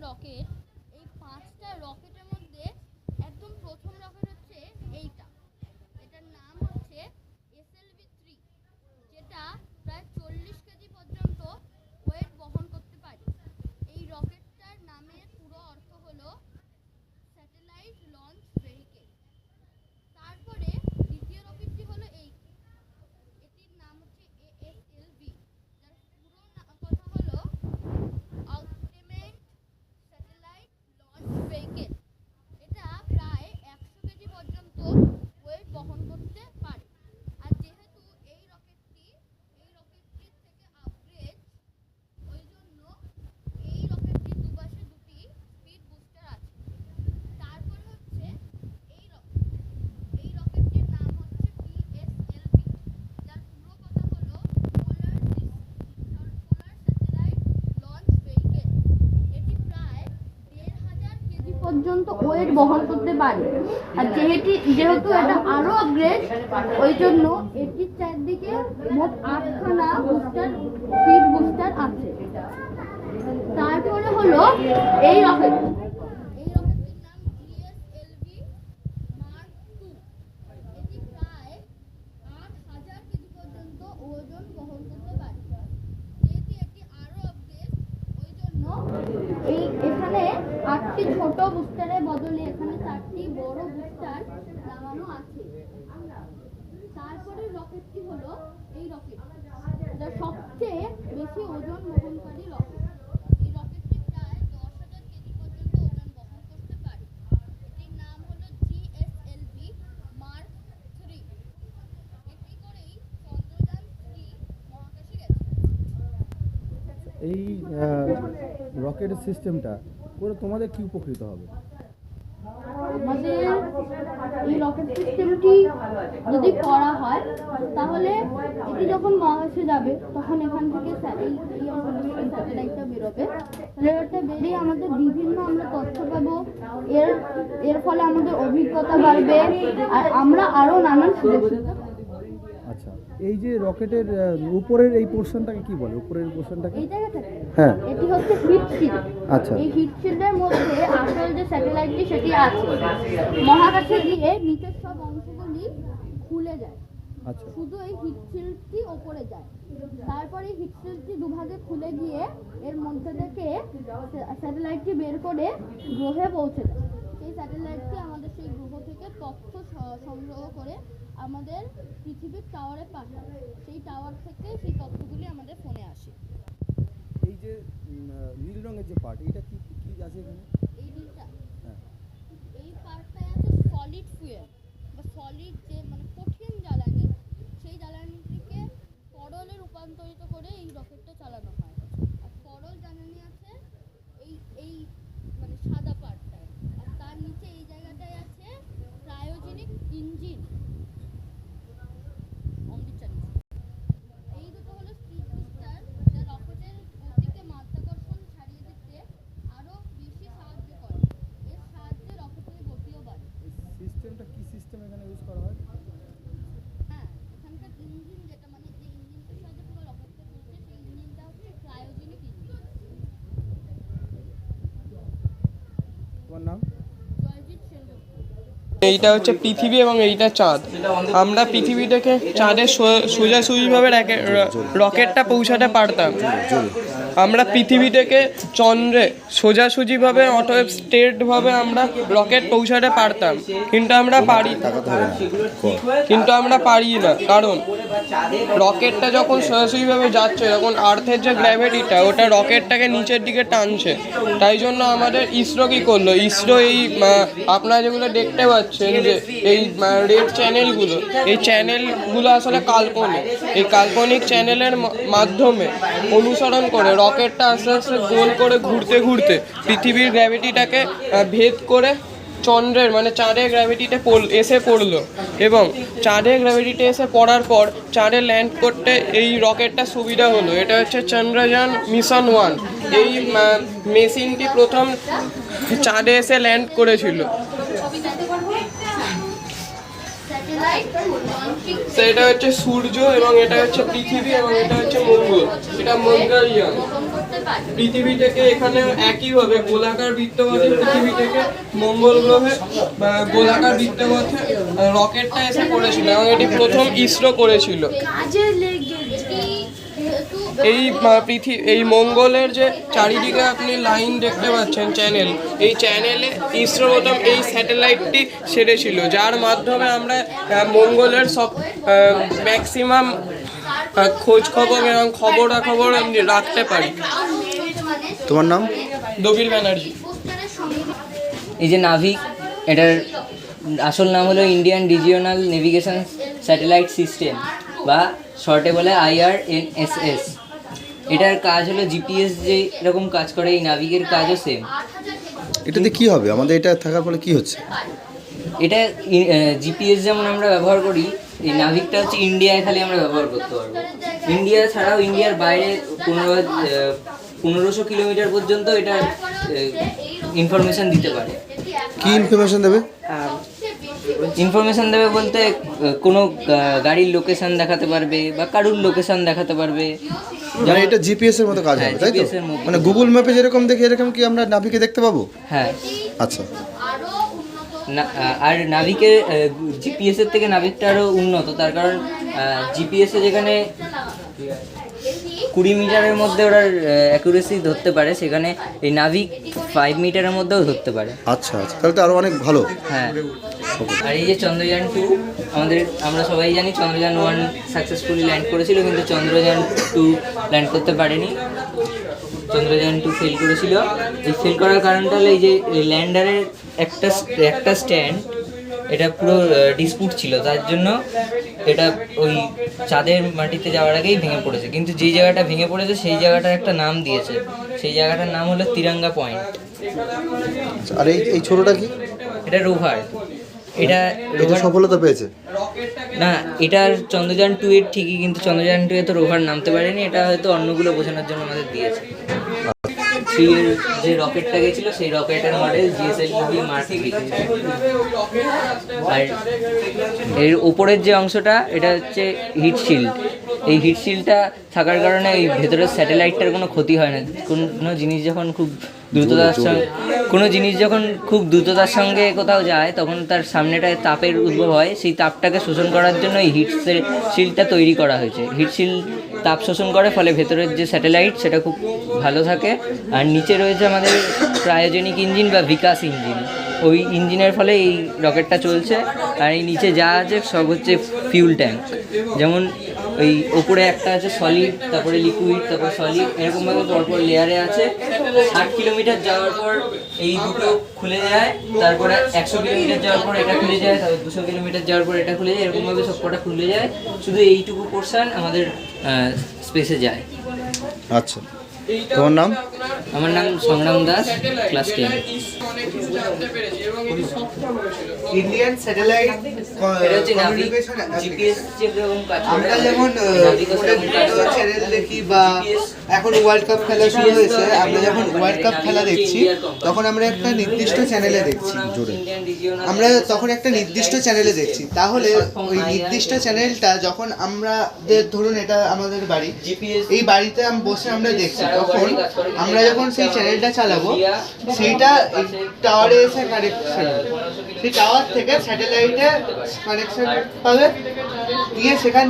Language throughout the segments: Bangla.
রকেট, এই 5টা রকেটের মধ্যে একদম প্রথম রকেট হচ্ছে এইটা। এটার নাম হচ্ছে SLV-3, যেটা প্রায় 40 কেজি পর্যন্ত ওয়েট বহন করতে পারে। এই রকেটটার নামের পুরো অর্থ হলো স্যাটেলাইট লঞ্চ ভেহিকেল। তারপরে দ্বিতীয় রকেটটি হলো এটির নাম হচ্ছে ASLV, যার পুরো কথা হলো আল্টিমেট স্যাটেলাইট লঞ্চ ভেহিকেল। এটা প্রায় 100 কেজি পর্যন্ত ওয়েট বহন করতে পারে। আর যেহেতু এই রকেটটির থেকে আপগ্রেড, ওই জন্য এই রকেটটির দুপাশে দুটি স্পিড বুস্টার আছে। তারপরে হচ্ছে এই রকেটটির নাম হচ্ছে PSLV, যার পুরো কথা হলো পোলার স্যাটেলাইট লঞ্চ ভেহিকেল। এটি প্রায় 1500 কেজি পর্যন্ত ওয়েট বহন করতে পারে। আর যেহেতু এটা আরো আপগ্রেড, ওই জন্য এটির চারদিকে মোট 8খানা স্পিড বুস্টার আছে। তারপরে হলো এই রকেটটির নাম GSLV Mark II। এটি প্রায় 8000 কেজি পর্যন্ত ওজন বহন করতে পারে। যেহেতু এটি আরো আপগ্রেড, ওই জন্য এখানে 8টি ছোট বুস্টারের বদলে এখানে 4টি বড় বুস্টার লাগানো আছে। তারপরে রকেটটি হলো এই রকেট, যা সবচেয়ে বেশি ওজন বহনকারী রকেট। এই রকেটটি প্রায় 10,000 কেজি পর্যন্ত ওজন বহন করতে পারে। এটির নাম হলো GSLV Mark III। এটি করেই চন্দ্রযান-3 মহাকাশে গেছে। এই রকেটের সিস্টেমটা করে তোমাদের কি উপকৃত হবে? আমাদের এই রকেট সিস্টেমটি যদি করা হয়, তাহলে এটি যখন মহাকাশে যাবে তখন এখান থেকে স্যাটেলাইটটা বেরোবে। স্যাটেলাইটটা বেরিয়ে আমাদের বিভিন্ন আমরা তথ্য পাবো। এর ফলে আমাদের অভিজ্ঞতা বাড়বে, আর আমরা আরো নানান সুযোগ সুবিধা পাবো। আচ্ছা, এই যে রকেটের উপরের এই পোর্শনটাকে কি বলে? উপরের পোর্শনটাকে এই জায়গাটাকে হ্যাঁ, এটি হচ্ছে হিট শিল্ড। আচ্ছা, এই হিট শিল্ডের মধ্যে আসল যে স্যাটেলাইটটি সেটি আছে। মহাকাশে গিয়ে নিচের সব অংশগুলি খুলে যায়, আচ্ছা, শুধু এই হিট শিল্ডটি ওপরে যায়। তারপরে হিট শিল্ডটি দুভাগে খুলে গিয়ে এর মধ্যে থেকে স্যাটেলাইটটি বের করে গ্রহে পৌঁছে দেয়। সেই স্যাটেলাইটটি আমাদের সেই গ্রহ থেকে তথ্য সংগ্রহ করে আমাদের পৃথিবীর টাওয়ারে পাঠায়। সেই টাওয়ার থেকে সেই তথ্যগুলি আমাদের ফোনে আসে। এই যে নীল রঙের যে পার্ট, এটা কি কি আছে এখানে? এই নীলটা, হ্যাঁ, এই পার্টটায় আছে সলিড ফুয়েল বা সলিড, যে মানে কঠিন জ্বালানি, সেই জ্বালানিটিকে তরলে রূপান্তরিত করে এই রকেটটা চালানো হয়। আর তরল জ্বালানি আছে এই মানে সাদা পার্টটায়, আর তার নিচে এই জায়গাটায় আছে ক্রায়োজেনিক ইঞ্জিন। এই দুটো হলো স্পিড বুস্টার, যা রকেটের গতিকে মাধ্যাকর্ষণ ছাড়িয়ে দিতে আরো বেশি সাহায্য করে। এর সাহায্যে রকেটের গতিও বাড়ে। এই সিস্টেমটা কি সিস্টেম এখানে ইউজ করা হয়? হ্যাঁ, এখানকার ইঞ্জিন যেটা মানে যে ইঞ্জিনটার সাহায্যে পুরো রকেটটা চলছে, সেই ইঞ্জিনটা হচ্ছে ক্রায়োজেনিক ইঞ্জিন। তোমার নাম? জয়জিৎ সেনগুপ্ত। এইটা হচ্ছে পৃথিবী এবং এইটা চাঁদ। আমরা পৃথিবী থেকে চাঁদে সোজাসুজিভাবে রকেটটা পৌঁছাতে পারতাম। আমরা পৃথিবী থেকে চন্দ্রে সোজাসুজিভাবে অতএব স্ট্রেটভাবে আমরা রকেট পৌঁছাতে পারতাম, কিন্তু আমরা পারি না। কারণ রকেটটা যখন সোজাসুজিভাবে যাচ্ছে, তখন আর্থের যে গ্র্যাভিটিটা ওটা রকেটটাকে নিচের দিকে টানছে। তাই জন্য আমাদের ইসরো কী করলো, ইসরো এই আপনারা যেগুলো দেখতে পাচ্ছেন যে এই রেড চ্যানেলগুলো, এই চ্যানেলগুলো আসলে কাল্পনিক। এই কাল্পনিক চ্যানেলের মাধ্যমে অনুসরণ করে রকেটটা আস্তে আস্তে গোল করে ঘুরতে ঘুরতে পৃথিবীর গ্র্যাভিটিটাকে ভেদ করে চন্দ্রের মানে চাঁদের গ্র্যাভিটিতে এসে পড়লো। এবং চাঁদের গ্র্যাভিটিতে এসে পড়ার পর চাঁদে ল্যান্ড করতে এই রকেটটা সুবিধা হলো। এটা হচ্ছে চন্দ্রযান মিশন 1। এই মেশিনটি প্রথম চাঁদে এসে ল্যান্ড করেছিল। সেটা হচ্ছে সূর্য, এবং এটা হচ্ছে পৃথিবী, এবং এটা হচ্ছে মঙ্গল। এটা মঙ্গলযান। পৃথিবী থেকে এখানে একইভাবে গোলাকার বৃত্তপথে পৃথিবী থেকে মঙ্গল গ্রহে গোলাকার বৃত্তপথে রকেটটা এসে পড়েছিল এবং এটি প্রথম ইসরো করেছিল। এই মঙ্গলের যে চারিদিকে আপনি লাইন দেখতে পাচ্ছেন চ্যানেল, এই চ্যানেলে ইসরো প্রথম এই স্যাটেলাইটটি ছেড়েছিল, যার মাধ্যমে আমরা মঙ্গলের সব ম্যাক্সিমাম খোঁজ খবর এবং খবরাখবর রাখতে পারি। তোমার নাম? দবির ব্যানার্জি। এই যে নাভিক, এটার আসল নাম হলো Indian regional navigation satellite system বা শর্টে বলে IRNSS। এটার কাজ হলো জিপিএস যে এরকম কাজ করে, এই নাভিকের কাজও সেম। এটাতে কি হবে আমাদের, এটা থাকার ফলে কি হচ্ছে? এটা জিপিএস যেমন আমরা ব্যবহার করি, এই নাভিকটা হচ্ছে ইন্ডিয়ায় খালি আমরা ব্যবহার করতে পারবো। ইন্ডিয়া ছাড়াও ইন্ডিয়ার বাইরে 1500 কিলোমিটার পর্যন্ত এটা ইনফরমেশন দিতে পারে। কি ইনফরমেশন দেবে? ইনফরমেশন দেবে বলতে কোনো গাড়ির লোকেশন দেখাতে পারবে বা কারুর লোকেশন দেখাতে পারবে। মানে এটা জিপিএস এর মতো কাজ হবে, তাই তো? GPS এর মতো। মানে গুগল ম্যাপে যেরকম দেখি এরকম কি আমরা নাভিকে দেখতে পাবো? হ্যাঁ। আচ্ছা। আর নাভিকের জিপিএস এর থেকে নাভিকটা আরও উন্নত, তার কারণ জিপিএসে যেখানে 20 মিটারের মধ্যে ওরা অ্যাকুরেসি ধরতে পারে, সেখানে এই নাভিক 5 মিটারের মধ্যেও ধরতে পারে। আচ্ছা আচ্ছা, তাহলে তো আরও অনেক ভালো। হ্যাঁ। আর এই যে চন্দ্রযান 2, আমরা সবাই জানি চন্দ্রযান 1 সাকসেসফুলি ল্যান্ড করেছিল, কিন্তু চন্দ্রযান 2 ল্যান্ড করতে পারেনি। চন্দ্রযান 2 ফেল করেছিল। এই ফেল করার কারণটা হলো এই যে ল্যান্ডারের একটা স্ট্যান্ড, এটা পুরো ডিসপুট ছিল, তার জন্য এটা ওই চাঁদের মাটিতে যাওয়ার আগেই ভেঙে পড়েছে। কিন্তু যেই জায়গাটা ভেঙে পড়েছে সেই জায়গাটার একটা নাম দিয়েছে, সেই জায়গাটার নাম হলো তিরঙ্গা পয়েন্ট। আর এই ছোটটা কি? এটা রোভার। এটা সফলতা পেয়েছে না, এটার চন্দ্রযান 2 এর ঠিকই, কিন্তু চন্দ্রযান 2 এ তো রোভার নামতে পারেনি। এটা হয়তো অন্যগুলো বোঝানোর জন্য আমাদের দিয়েছে। 3 এর যে রকেটটা গেছিল সেই রকেটের মডেল GSLV Mark 3। আর এর উপরের যে অংশটা, এটা হচ্ছে হিট শিল্ড। এই হিট শিল্ডটা থাকার কারণে এই ভেতরের স্যাটেলাইটটার কোনো ক্ষতি হয় না। কোনো জিনিস যখন খুব দ্রুততার সঙ্গে কোথাও যায়, তখন তার সামনেটায় তাপের উদ্ভব হয়। সেই তাপটাকে শোষণ করার জন্য এই হিট শিল্ডটা তৈরি করা হয়েছে। হিট শিল্ড তাপ শোষণ করে, ফলে ভেতরের যে স্যাটেলাইট সেটা খুব ভালো থাকে। আর নিচে রয়েছে আমাদের ক্রায়োজেনিক ইঞ্জিন বা বিকাশ ইঞ্জিন। ওই ইঞ্জিনের ফলে এই রকেটটা চলছে। আর এই নিচে যা আছে সব হচ্ছে ফিউল ট্যাঙ্ক। যেমন ওই ওপরে একটা আছে সলিড, তারপরে লিকুইড, তারপর সলিড, এরকমভাবে পরপর লেয়ারে আছে। 60 কিলোমিটার যাওয়ার পর এই দুটো খুলে যায়, তারপরে 100 কিলোমিটার যাওয়ার পর এটা খুলে যায়, তারপর 200 কিলোমিটার যাওয়ার পর এটা খুলে যায়, এরকমভাবে সব কটা খুলে যায়। শুধু এইটুকু পোর্শন আমাদের স্পেসে যায়। আচ্ছা, তোমার নাম? আমার নাম সংগ্রাম Das, class 10। Indian satellite communication GPS যেরকম কাজ করে, আমরা যেমন চ্যানেল দেখি বা এখন ওয়ার্ল্ড কাপ খেলা শুরু হয়েছে, আমরা যখন ওয়ার্ল্ড কাপ খেলা দেখছি তখন আমরা একটা নির্দিষ্ট চ্যানেলে দেখছি। আমরা তখন একটা নির্দিষ্ট চ্যানেলে দেখছি। তাহলে ওই নির্দিষ্ট চ্যানেলটা যখন আমাদের, ধরুন এটা আমাদের বাড়ি, এই বাড়িতে বসে আমরা দেখছি, তখন আমরা যখন সেই চ্যানেলটা চালাবো, সেইটা টাওয়ারে এসে কানেকশন, সেই টাওয়ার থেকে স্যাটেলাইটে কানেকশন পাবে,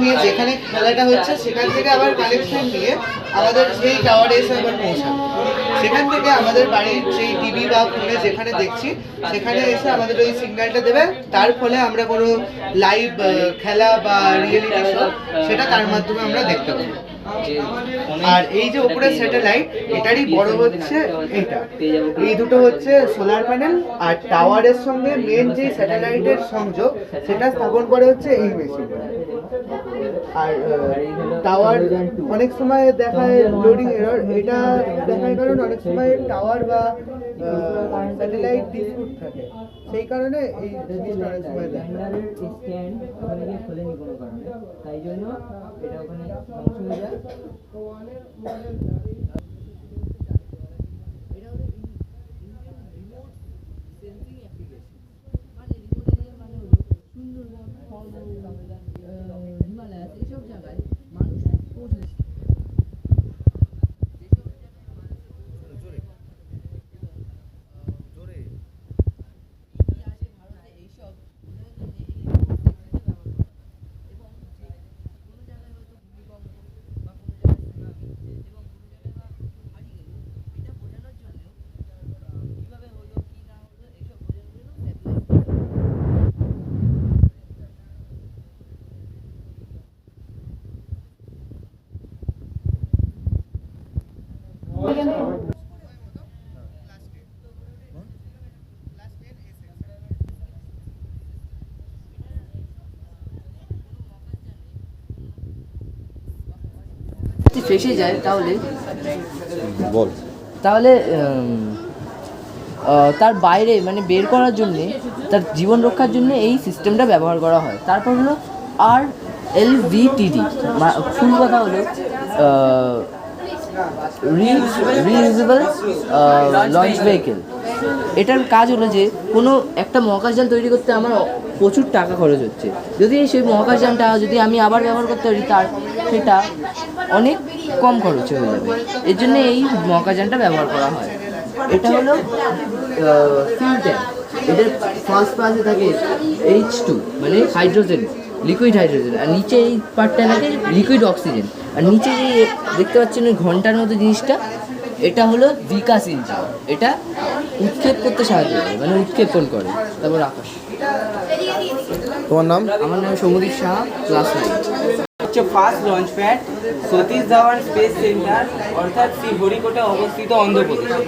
নিয়ে যেখানে খেলাটা হচ্ছে সেখান থেকে আবার কানেকশন নিয়ে আমাদের সেই টাওয়ারে এসে আবার পৌঁছাবে। সেখান থেকে আমাদের বাড়ির সেই টিভি বা ফোনে যেখানে দেখছি সেখানে এসে আমাদের ওই সিগন্যালটা দেবে। তার ফলে আমরা কোনো লাইভ খেলা বা রিয়েলিটি শো সেটা তার মাধ্যমে আমরা দেখতে পাবো। আর এই যে উপরে স্যাটেলাইট, এটারই বড় হচ্ছে এইটা, এই দুটো হচ্ছে সোলার প্যানেল। আর টাওয়ারের সঙ্গে মেন যে স্যাটেলাইটের সংযোগ সেটা স্থাপন করে হচ্ছে এই মেশিন। আর টাওয়ার অনেক সময় দেখায় লোডিং এরর, এটা দেখায় কারণ অনেক সময় টাওয়ার বা স্যাটেলাইট ডিসপুট থাকে, সেই কারণে এই জিনিসটা অনেক সময় দেখায়। তাই জন্য এটা ওখানে ধ্বংস হয়ে যায়। হিমালয় এসব জায়গায় মানুষ পৌঁছে ফেসে যায় তাহলে বল। তাহলে তার বাইরে মানে বের করার জন্যে, তার জীবন রক্ষার জন্য এই সিস্টেমটা ব্যবহার করা হয়। তারপর হলো RLVTD, ফুল কথা হলো রিইউজেবল লঞ্চ ভেহিকেল। এটার কাজ হলো যে কোনো একটা মহাকাশযান তৈরি করতে আমার প্রচুর টাকা খরচ হচ্ছে, যদি সেই মহাকাশযানটা যদি আমি আবার ব্যবহার করতে পারি সেটা অনেক কম খরচে হয়ে যাবে। এর জন্য এই মহাকাশযানটা ব্যবহার করা হয়। এটা হলো ফিউল ট্যাঙ্ক। এটার ফার্স্ট পাশে থাকে H2 মানে হাইড্রোজেন, লিকুইড হাইড্রোজেন, আর নিচে এই পার্টটা থাকে লিকুইড অক্সিজেন। আর নিচে যে দেখতে পাচ্ছেন ওই ঘন্টার মতো জিনিসটা, এটা হলো বিকাশ ইঞ্জিন। এটা উৎক্ষেপ করতে সাহায্য করে, মানে উৎক্ষেপণ করে। তারপর আকাশ। তোমার নাম? আমার নাম সমুদীপ সাহা, ক্লাস 9। হচ্ছে first launch pad Satish Dhawan space centre অর্থাৎ শ্রীহরিকোটে অবস্থিত অন্ধ্রপ্রদেশে।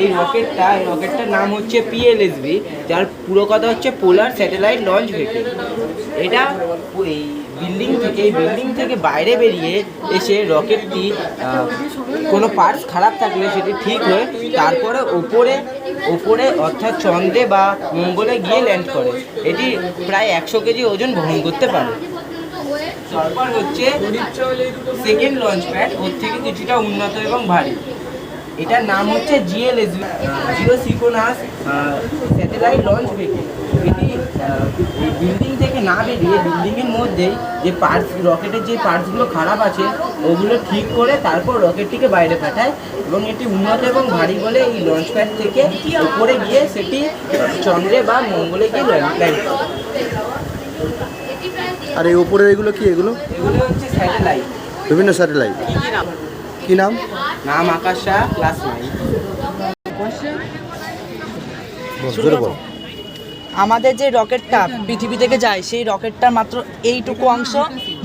এই রকেটটার নাম হচ্ছে PLSV, যার পুরো কথা হচ্ছে পোলার স্যাটেলাইট লঞ্চ ভেহিকেল। এটা এই বিল্ডিং থেকে বাইরে বেরিয়ে এসে রকেটটি কোনো পার্টস খারাপ থাকলে সেটি ঠিক হয়ে তারপরে ওপরে অর্থাৎ চন্দ্রে বা মঙ্গলে গিয়ে ল্যান্ড করে। এটি প্রায় 100 কেজি ওজন বহন করতে পারে। তারপর হচ্ছে সেকেন্ড লঞ্চ প্যাড, ওর থেকে কিছুটা উন্নত এবং ভারী। এটার নাম হচ্ছে GLSV, geosynchronous satellite launch vehicle. এটি বিল্ডিং থেকে না বেরিয়ে বিল্ডিংয়ের মধ্যেই যে রকেটের যে পার্টসগুলো খারাপ আছে ওগুলো ঠিক করে তারপর রকেটটিকে বাইরে পাঠায়, এবং এটি উন্নত এবং ভারী বলে এই লঞ্চ প্যাড থেকে উপরে গিয়ে সেটি চন্দ্রে বা মঙ্গলে গিয়ে ল্যান্ড করে। আর এই উপরে এগুলো কি? এগুলো হচ্ছে স্যাটেলাইট, বিভিন্ন স্যাটেলাইট। কি নাম? নাম আকাশ শাহ, ক্লাস 9। জোরে বল। আমাদের যে রকেটটা পৃথিবী থেকে যায়, সেই রকেটটার মাত্র এইটুকু অংশ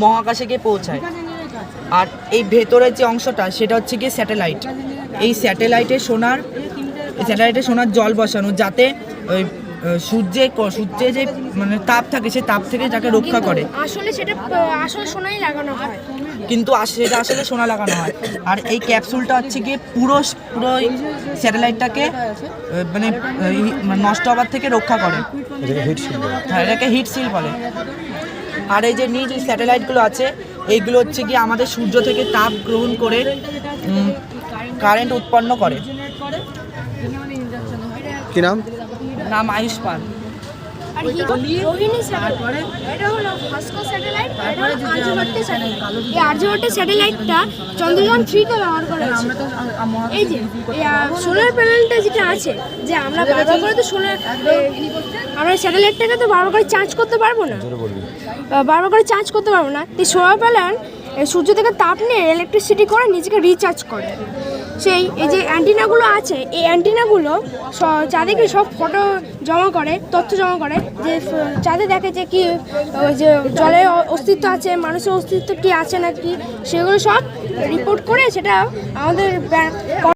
মহাকাশে গিয়ে পৌঁছায়। আর এই ভেতরের যে অংশটা সেটা হচ্ছে গিয়ে স্যাটেলাইট। এই স্যাটেলাইটে সোনার জল বসানো, যাতে ওই সূর্যে যে মানে তাপ থাকে, সেই তাপ থেকে যাকে রক্ষা করে। আসলে সোনাই লাগানো হয়, কিন্তু সেটা আসলে সোনা লাগানো হয়। আর এই ক্যাপসুলটা হচ্ছে গিয়ে পুরো স্যাটেলাইটটাকে মানে নষ্ট হওয়ার থেকে রক্ষা করে। হ্যাঁ, এটাকে হিট সিল বলে। আর এই যে নিজ স্যাটেলাইটগুলো আছে, এইগুলো হচ্ছে গিয়ে আমাদের সূর্য থেকে তাপ গ্রহণ করে কারেন্ট উৎপন্ন করে। কি নাম? নাম আয়ুষ পাল। রোহিণী স্যাটেলাইট, এটা হলো ভাস্কর স্যাটেলাইট, এটা হলো আর্যভট্টের স্যাটেলাইট। এই আর্যভট্টের স্যাটেলাইটটা চন্দ্রযান 3 কে ব্যবহার করা হয়েছে। এই যে সোলার প্যানেলটা যেটা আছে, যে আমরা বারবার করে তো আমরা স্যাটেলাইটটাকে তো বারবার করে চার্জ করতে পারবো না, এই সোলার প্যানেল সূর্য থেকে তাপ নিয়ে ইলেকট্রিসিটি করে নিজেকে রিচার্জ করে। এই যে অ্যান্টিনাগুলো আছে, এই অ্যান্টিনাগুলো চাঁদে সব ফটো জমা করে, তথ্য জমা করে, যে চাঁদে দেখে যে কি যে জলের অস্তিত্ব আছে, মানুষের অস্তিত্ব কি আছে নাকি, সেগুলো সব রিপোর্ট করে সেটা আমাদের